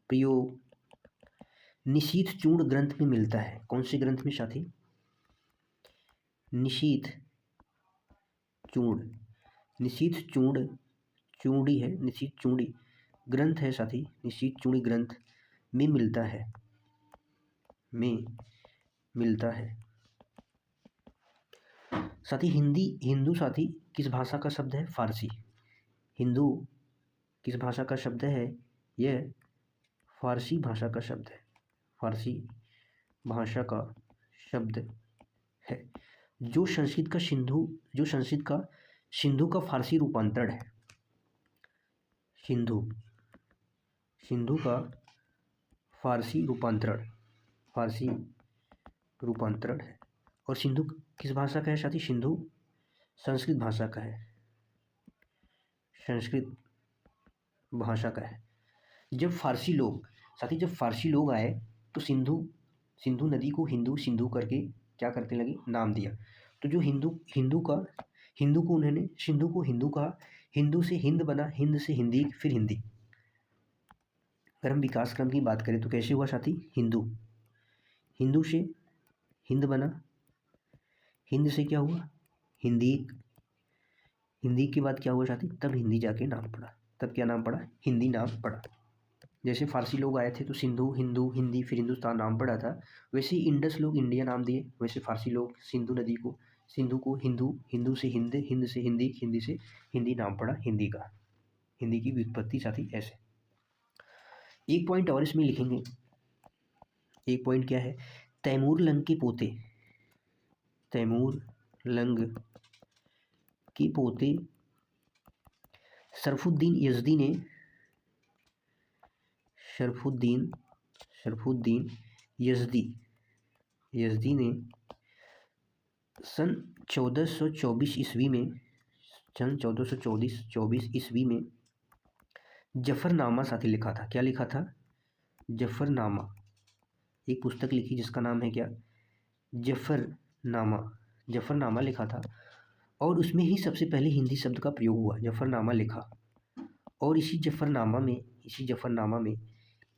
A: प्रयोग निशीथ चूर्ण ग्रंथ में मिलता है। कौन से ग्रंथ में साथी? निशीथ चूर्ण, निशीथ चूर्ण चूड़ी है, निशीथ चूड़ी ग्रंथ है साथी, निशीथ चूड़ी ग्रंथ में मिलता है, में मिलता है। साथी हिंदी, हिंदू साथी किस भाषा का शब्द है? फारसी। हिंदू किस भाषा का शब्द है? यह फारसी भाषा का शब्द है, फारसी भाषा का शब्द है। जो संस्कृत का सिंधु, जो संस्कृत का सिंधु का फारसी रूपांतरण है, सिंधु, सिंधु का फारसी रूपांतरण, फारसी रूपांतरण है। और सिंधु किस भाषा का है साथी? सिंधु संस्कृत भाषा का है, संस्कृत भाषा का है। जब फारसी लोग साथी, जब फारसी लोग आए तो सिंधु, सिंधु नदी को हिंदू, सिंधु करके क्या करते लगे? नाम दिया। तो जो हिंदू, हिंदू का, हिंदू को उन्होंने सिंधु को हिंदू कहा, हिंदू से हिंद बना, हिंद से हिंदी, फिर हिंदी। अगर हम विकास क्रम की बात करें तो कैसे हुआ साथी? हिंदू, हिंदू से हिंद बना, हिंद से क्या हुआ? हिंदी, हिंदी के बाद क्या हुआ साथी? तब हिंदी जाके नाम पड़ा, तब क्या नाम पड़ा? हिंदी नाम पड़ा। जैसे फारसी लोग आए थे तो सिंधु, हिंदू, हिंदी, फिर हिंदुस्तान नाम पड़ा था, वैसे ही इंडस लोग इंडिया नाम दिए, वैसे फारसी लोग सिंधु नदी को, सिंधु को हिंदू, हिंदू से हिंद, हिंद से हिंदी, हिंदी से हिंदी नाम पड़ा हिंदी का। हिंदी की व्युत्पत्ति साथी ऐसे। एक पॉइंट और इसमें लिखेंगे, एक पॉइंट क्या है? तैमूर लंग के पोते, तैमूर लंग के पोते शरफुद्दीन यज़दी ने, शरफुद्दीन, शरफुद्दीन यज़दी, यज़दी ने सन 1424 ईस्वी में, सन 1424 ईस्वी में जफरनामा साथी लिखा था। क्या लिखा था? जफरनामा। एक पुस्तक लिखी जिसका नाम है क्या? जफरनामा, जफरनामा लिखा था। और उसमें ही सबसे पहले हिंदी शब्द का प्रयोग हुआ, जफरनामा लिखा। और इसी जफरनामा में, इसी जफरनामा में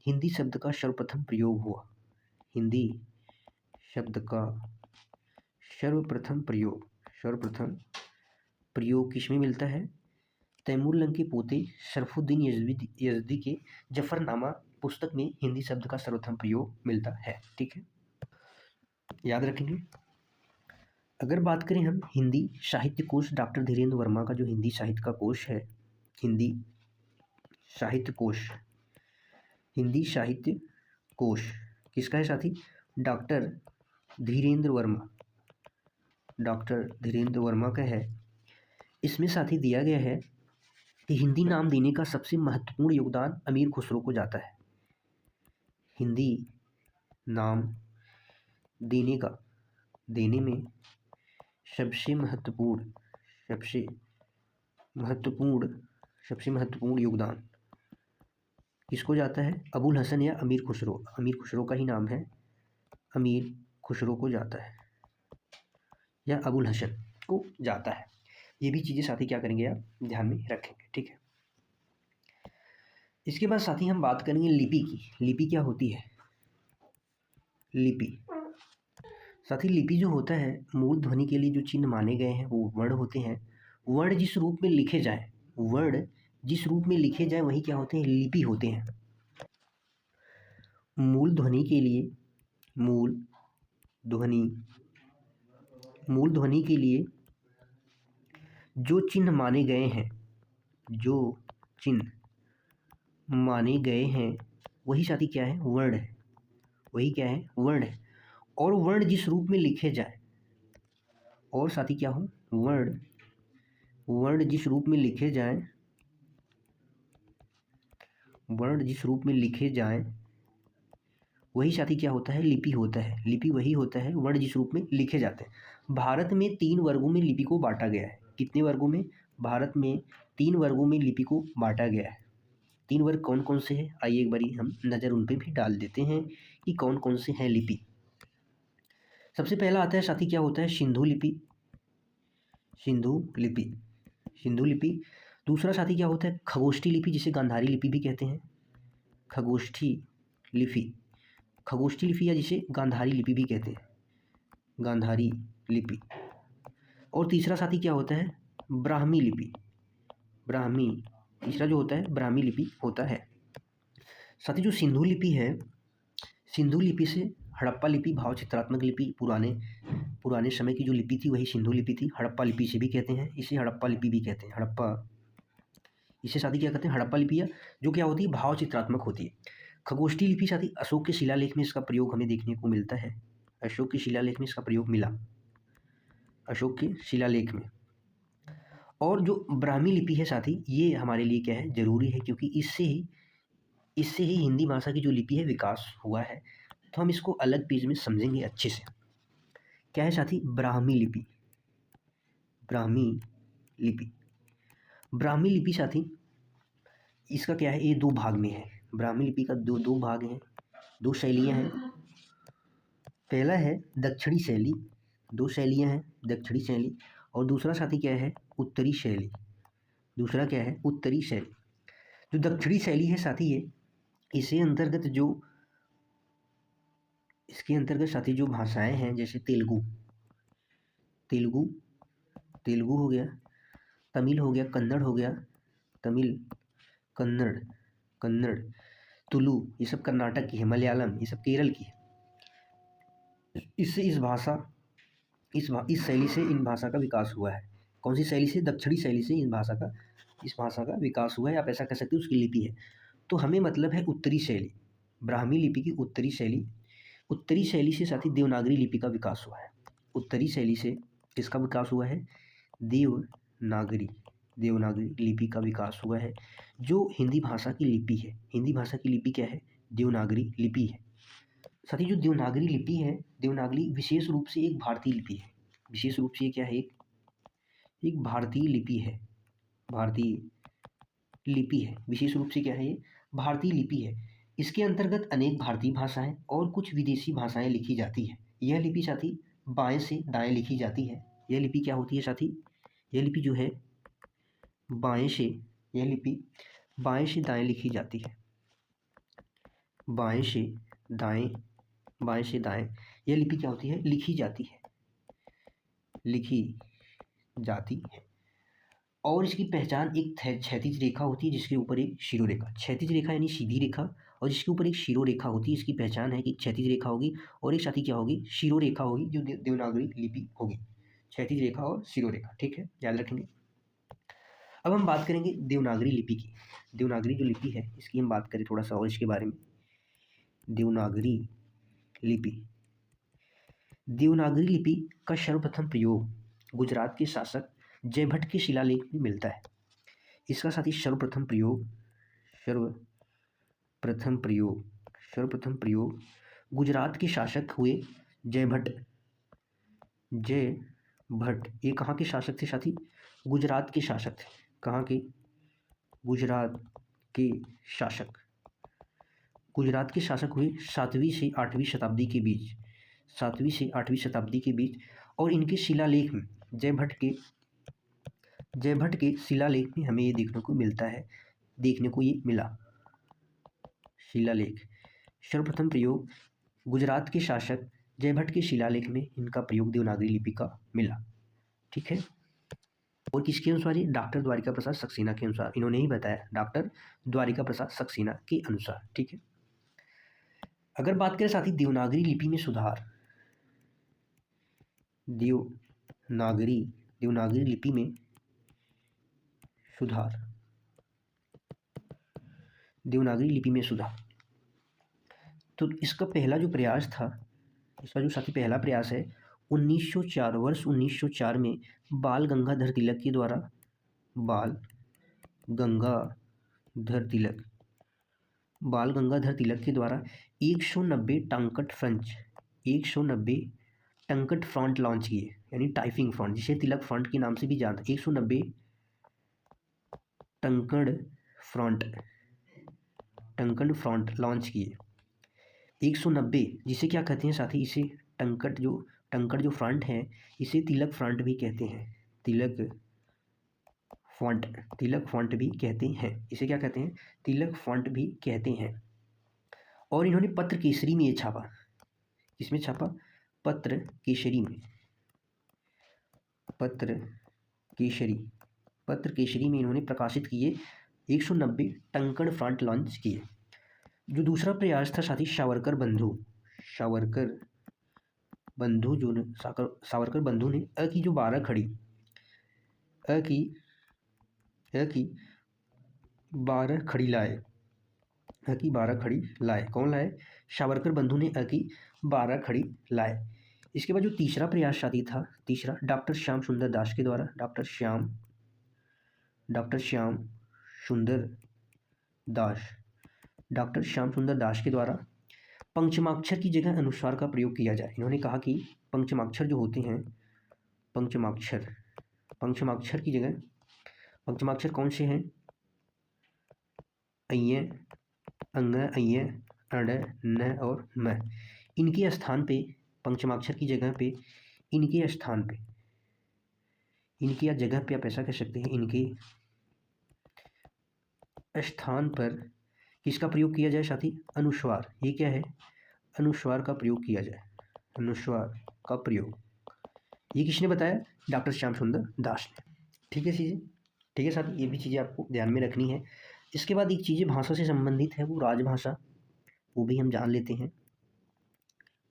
A: हिंदी शब्द का सर्वप्रथम प्रयोग हुआ, हिंदी शब्द का सर्वप्रथम प्रयोग, सर्वप्रथम प्रयोग किसमें मिलता है? तैमूर लंग के पोते शरफुद्दीन यज़दी के जफरनामा पुस्तक में हिंदी शब्द का सर्वप्रथम प्रयोग मिलता है। ठीक है, याद रखेंगे। अगर बात करें हम हिंदी साहित्य कोश, डॉक्टर धीरेन्द्र वर्मा का जो हिंदी साहित्य का कोश है, हिंदी साहित्य कोश, हिंदी साहित्य कोश किसका है साथी? डॉक्टर धीरेन्द्र वर्मा, डॉक्टर धीरेन्द्र वर्मा का है। इसमें साथी दिया गया है कि हिंदी नाम देने का सबसे महत्वपूर्ण योगदान अमीर खुसरो को जाता है। हिंदी नाम देने का, देने में सबसे महत्वपूर्ण, सबसे महत्वपूर्ण, सबसे महत्वपूर्ण योगदान किसको जाता है? अबुल हसन या अमीर खुसरो, अमीर खुसरो का ही नाम है, अमीर खुसरो को जाता है या अबुल हसन को जाता है। ये भी चीज़ें साथी क्या करेंगे आप ध्यान में रखेंगे। ठीक है, इसके बाद साथी हम बात करेंगे लिपि की। लिपि क्या होती है? लिपि साथी, लिपि जो होता है, मूल ध्वनि के लिए जो चिन्ह माने गए हैं वो वर्ण होते हैं। वर्ण जिस रूप में लिखे जाए, वर्ण जिस रूप में लिखे जाए वही क्या होते हैं? लिपि होते हैं। मूल ध्वनि के लिए, मूल ध्वनि, मूल ध्वनि के लिए जो चिन्ह माने गए हैं, जो चिन्ह माने गए हैं वही साथी क्या है? वर्ण है, वही क्या है? वर्ण है। और वर्ण जिस रूप में लिखे जाए, और साथी क्या हो? वर्ण, वर्ण जिस रूप में लिखे जाए, वर्ण जिस रूप में लिखे जाए वही साथी क्या होता है? लिपि होता है। लिपि वही होता है वर्ण जिस रूप में लिखे जाते हैं। भारत में 3 वर्गों में लिपि को बांटा गया है। कितने वर्गों में? भारत में 3 वर्गों में लिपि को बांटा गया है। 3 वर्ग कौन कौन से हैं? आइए एक बारी हम नज़र उन पर भी डाल देते हैं कि कौन कौन से हैं लिपि। सबसे पहला आता है साथी क्या होता है? सिंधु लिपि, सिंधु लिपि, सिंधु लिपि। दूसरा साथी क्या होता है? खगोष्ठी लिपि, जिसे गांधारी लिपि भी कहते हैं, खगोष्ठी लिपि, खगोष्ठी लिपि या जिसे गांधारी लिपि भी कहते हैं, गांधारी लिपि। और तीसरा साथी क्या होता है, ब्राह्मी लिपि। ब्राह्मी, तीसरा जो होता है ब्राह्मी लिपि होता है। साथी जो सिंधु लिपि है, सिंधु लिपि से हड़प्पा लिपि, भाव चित्रात्मक लिपि, पुराने समय की जो लिपि थी वही सिंधु लिपि थी। हड़प्पा लिपि से भी कहते हैं, इसे हड़प्पा लिपि भी कहते हैं। हड़प्पा, इसे साथी क्या कहते हैं, हड़प्पा लिपि, या जो क्या होती है, भाव चित्रात्मक होती है। खगोष्ठी लिपि साथी अशोक के शिलालेख में इसका प्रयोग हमें देखने को मिलता है। अशोक के शिलालेख में इसका प्रयोग मिला, अशोक के शिलालेख में। और जो ब्राह्मी लिपि है साथी, ये हमारे लिए क्या है, जरूरी है, क्योंकि इससे ही हिंदी भाषा की जो लिपि है विकास हुआ है। तो हम इसको अलग पेज में समझेंगे अच्छे से। क्या है साथी, ब्राह्मी लिपि। ब्राह्मी लिपि, ब्राह्मी लिपि साथी इसका क्या है, ये दो भाग में है। ब्राह्मी लिपि का दो भाग हैं, दो शैलियाँ हैं। पहला है दक्षिणी शैली, दो शैलियाँ हैं, दक्षिणी शैली, और दूसरा साथी क्या है, उत्तरी शैली। दूसरा क्या है, उत्तरी शैली। जो दक्षिणी शैली है साथी, ये इसके अंतर्गत साथी जो भाषाएं हैं, जैसे तेलुगु हो गया, तमिल हो गया, कन्नड़ हो गया, तमिल, कन्नड़, तुलु, ये सब कर्नाटक की है, मलयालम ये सब केरल की है। इससे इस शैली से इन भाषा का विकास हुआ है। कौन सी शैली से, दक्षिणी शैली से इस भाषा का विकास हुआ है, आप ऐसा कह सकते हो, उसकी लिपि है। तो हमें मतलब है उत्तरी शैली, ब्राह्मी लिपि की उत्तरी शैली से साथी देवनागरी लिपि का विकास हुआ है। उत्तरी शैली से किसका विकास हुआ है, देवनागरी लिपि का विकास हुआ है, जो हिंदी भाषा की लिपि है। हिंदी भाषा की लिपि क्या है, देवनागरी लिपि है। साथी जो देवनागरी लिपि है, देवनागरी विशेष रूप से एक भारतीय लिपि है। विशेष रूप से क्या है, एक भारतीय लिपि है। विशेष रूप से क्या है, ये भारतीय लिपि है। इसके अंतर्गत अनेक भारतीय भाषाएं और कुछ विदेशी भाषाएं लिखी जाती है। यह लिपि साथी बाएं से दाएं लिखी जाती है। यह लिपि क्या होती है साथी, यह लिपि जो है बाएं से दाएं लिखी जाती है। बाएं से दाएं यह लिपि क्या होती है, लिखी जाती है। और इसकी पहचान एक क्षैतिज रेखा होती है, जिसके ऊपर एक शिरोरेखा, क्षैतिज रेखा यानी सीधी रेखा, और जिसके ऊपर एक शिरोरेखा होती है। इसकी पहचान है कि क्षैतिज रेखा होगी और एक साथी क्या होगी, शिरोरेखा होगी, जो देवनागरी लिपि होगी। क्षैतिज रेखा और शिरोरेखा, ठीक है, याद रखेंगे। अब हम बात करेंगे देवनागरी लिपि की। देवनागरी जो लिपि है, इसकी हम बात करें थोड़ा सा और इसके बारे में। देवनागरी लिपि का सर्वप्रथम प्रयोग गुजरात के शासक जयभट्ट के शिलालेख में मिलता है। इसका साथी सर्वप्रथम प्रयोग गुजरात के शासक हुए जयभट्ट। ये कहाँ के शासक थे साथी, गुजरात के शासक थे। कहाँ के, गुजरात के शासक हुए 7वीं से 8वीं शताब्दी के बीच। और इनके शिलालेख में जयभट्ट के शिलालेख में हमें ये देखने को मिला। शिलालेख, सर्वप्रथम प्रयोग गुजरात के शासक जयभट्ट के शिलालेख में इनका प्रयोग देवनागरी लिपि का मिला, ठीक है। और किसके अनुसार, ये डॉक्टर द्वारिका प्रसाद सक्सेना के अनुसार, इन्होंने ही बताया, डॉक्टर द्वारिका प्रसाद सक्सेना के अनुसार, ठीक है। अगर बात करें साथी देवनागरी लिपि में सुधार, देवनागरी लिपि में सुधार, तो इसका पहला जो प्रयास था, इसका जो साथी पहला प्रयास है 1904 में बाल गंगाधर तिलक के द्वारा, 190 टंकट फ्रंट लॉन्च किए, यानी टाइपिंग फ्रंट, जिसे तिलक फ्रंट के नाम से भी जानते हैं। 190 टंकट फ्रंट लॉन्च किए। 190 जिसे क्या कहते हैं साथी, इसे टंकट जो फ्रंट है, इसे तिलक फ्रंट भी कहते हैं। तिलक फॉन्ट भी कहते हैं। इसे क्या कहते हैं, तिलक फॉन्ट भी कहते हैं। और इन्होंने पत्र केसरी में ये छापा। किसमें छापा, पत्र केसरी में। पत्र केसरी, पत्र केसरी में इन्होंने प्रकाशित किए 190 टंकण फ्रंट लॉन्च किए। जो दूसरा प्रयास था साथी सावरकर बंधु, सावरकर बंधु जो ने सावरकर बंधु ने अ की जो 12 खड़ी, अ की 12 खड़ी लाए, अ की 12 खड़ी लाए। कौन लाए? सावरकर बंधु ने अ की 12 खड़ी लाए। इसके बाद जो तीसरा प्रयास साथी था, तीसरा डॉक्टर श्याम सुंदर दास के द्वारा, डॉक्टर श्याम सुंदर दास, डॉक्टर श्याम सुंदर दास के द्वारा पंचमाक्षर की जगह अनुस्वार का प्रयोग किया जाए। इन्होंने कहा कि पंचमाक्षर जो होते हैं, पंचमाक्षर की जगह, पंचमाक्षर कौन से हैं? अय्य, अंग, अय्य, अड़, न और म। इनके स्थान पे, पंचमाक्षर की जगह पे, इनके स्थान पे, इनकी या जगह पे आप ऐसा कह सकते हैं, इनके स्थान पर किसका प्रयोग किया जाए साथी? अनुस्वार। ये क्या है? अनुस्वार का प्रयोग किया जाए, अनुस्वार का प्रयोग। ये किसने बताया? डॉक्टर श्याम सुंदर दास ने। ठीक है चीज़ें, ठीक है साथी, ये भी चीज़ें आपको ध्यान में रखनी है। इसके बाद एक चीज़ें भाषा से संबंधित है, वो राजभाषा, वो भी हम जान लेते हैं।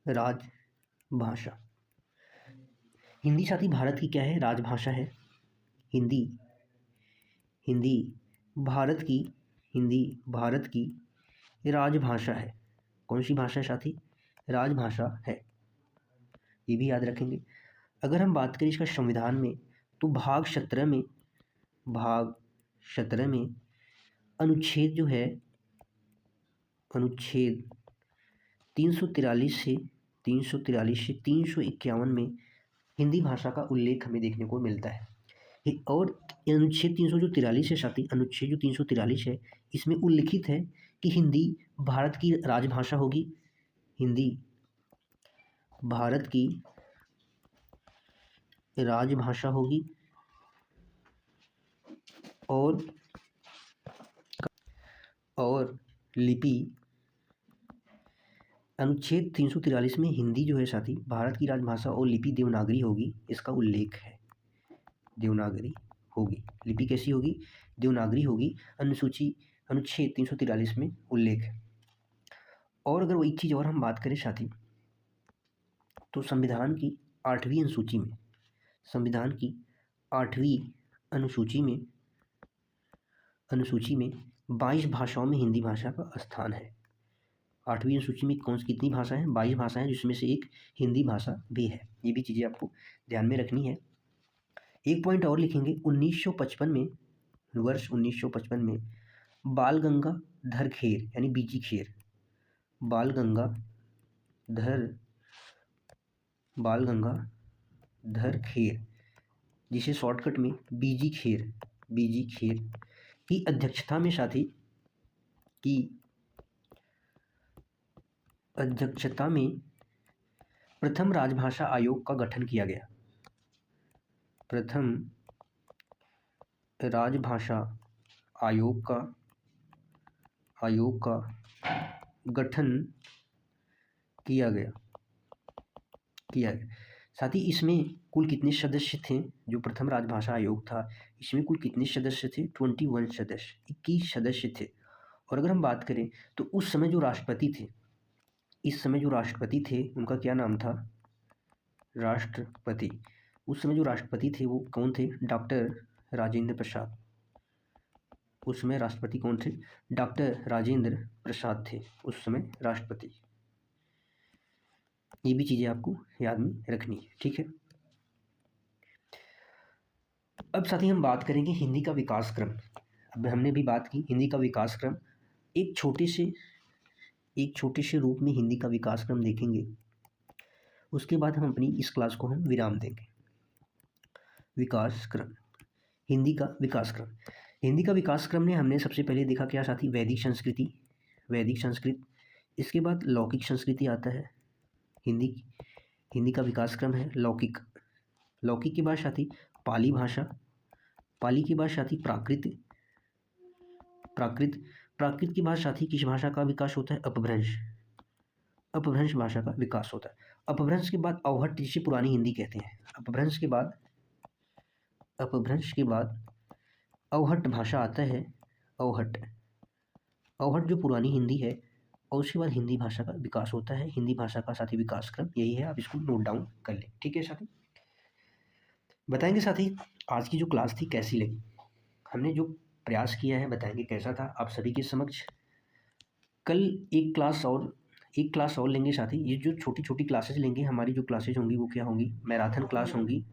A: राजभाषा, हिंदी साथी भारत की क्या है? राजभाषा है। हिंदी भारत की राजभाषा है। कौन सी भाषा है साथी? राजभाषा है, ये भी याद रखेंगे। अगर हम बात करें इसका संविधान में, तो भाग 17 में अनुच्छेद जो है, अनुच्छेद 343 से 351 में हिंदी भाषा का उल्लेख हमें देखने को मिलता है। और अनुच्छेद 343 है साथी, अनुच्छेद जो 343 है, इसमें उल्लिखित है कि हिंदी भारत की राजभाषा होगी, हिंदी भारत की राजभाषा होगी, और लिपि, अनुच्छेद 343 में हिंदी जो है साथी भारत की राजभाषा और लिपि देवनागरी होगी, इसका उल्लेख है। देवनागरी होगी, लिपि कैसी होगी? देवनागरी होगी, अनुच्छेद 343 में उल्लेख है। और अगर वो एक चीज़ और हम बात करें साथी, तो संविधान की 8वीं अनुसूची में, संविधान की 8वीं अनुसूची में 22 भाषाओं में हिंदी भाषा का स्थान है। 8वीं अनुसूची में कितनी भाषा है? 22 भाषाएं, जिसमें से एक हिंदी भाषा भी है। ये भी चीज़ें आपको ध्यान में रखनी है। एक पॉइंट और लिखेंगे, 1955 में, वर्ष 1955 में बाल गंगाधर खेर यानी बीजी खेर, बाल गंगाधर खेर, जिसे शॉर्टकट में बीजी खेर की अध्यक्षता में साथी, की अध्यक्षता में प्रथम राजभाषा आयोग का गठन किया गया। प्रथम राजभाषा आयोग का गठन किया गया। साथ ही इसमें कुल कितने सदस्य थे? जो प्रथम राजभाषा आयोग था, इसमें कुल कितने सदस्य थे? 21 सदस्य, 21 सदस्य थे। और अगर हम बात करें तो उस समय जो राष्ट्रपति थे, उनका क्या नाम था? राष्ट्रपति। उस समय जो राष्ट्रपति थे वो कौन थे? डॉक्टर राजेंद्र प्रसाद। उस समय राष्ट्रपति कौन थे? डॉक्टर राजेंद्र प्रसाद थे उस समय राष्ट्रपति। ये भी चीज़ें आपको याद में रखनी है, ठीक है। अब साथी हम बात करेंगे हिंदी का विकास क्रम। अब हमने भी बात की हिंदी का विकास क्रम, एक छोटे से रूप में हिंदी का विकास क्रम देखेंगे। उसके बाद हम अपनी इस क्लास को हम विराम देंगे। विकास क्रम, हिंदी का विकास क्रम। हिंदी का विकास क्रम में हमने सबसे पहले देखा क्या साथी? वैदिक संस्कृत। इसके बाद लौकिक संस्कृति आता है। हिंदी का विकास क्रम है लौकिक के बाद साथी पाली भाषा, पाली के बाद साथी प्राकृत के बाद साथी किस भाषा का विकास होता है? अपभ्रंश भाषा का विकास होता है। अपभ्रंश के बाद अवहट्ट, जिसे पुरानी हिंदी कहते हैं। अपभ्रंश के बाद अपभ्रंश के बाद अवहट भाषा आता है। अवहट अवहट जो पुरानी हिंदी है और उसके बाद हिंदी भाषा का विकास होता है। हिंदी भाषा का साथी विकास क्रम यही है, आप इसको नोट डाउन कर लें। ठीक है साथी, बताएंगे साथी आज की जो क्लास थी कैसी लगी। हमने जो प्रयास किया है बताएंगे कैसा था आप सभी के समक्ष। कल एक क्लास और लेंगे साथी। ये जो छोटी छोटी क्लासेस लेंगे, हमारी जो क्लासेज होंगी वो क्या होंगी, मैराथन क्लास होंगी।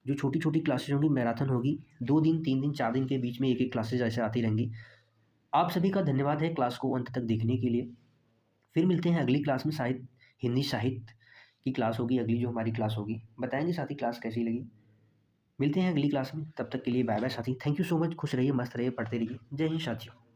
A: जो छोटी छोटी क्लासेज होंगी मैराथन होगी। 2 दिन 3 दिन 4 दिन के बीच में एक एक क्लासेज ऐसे आती रहेंगी। आप सभी का धन्यवाद है क्लास को अंत तक देखने के लिए। फिर मिलते हैं अगली क्लास में, शायद हिंदी साहित्य की क्लास होगी अगली जो हमारी क्लास होगी। बताएंगे साथी क्लास कैसी लगी। मिलते हैं अगली क्लास में, तब तक के लिए बाय बाय साथी। Thank you so much. खुश रहिए, मस्त रहिए, पढ़ते रहिए। जय हिंद साथियों।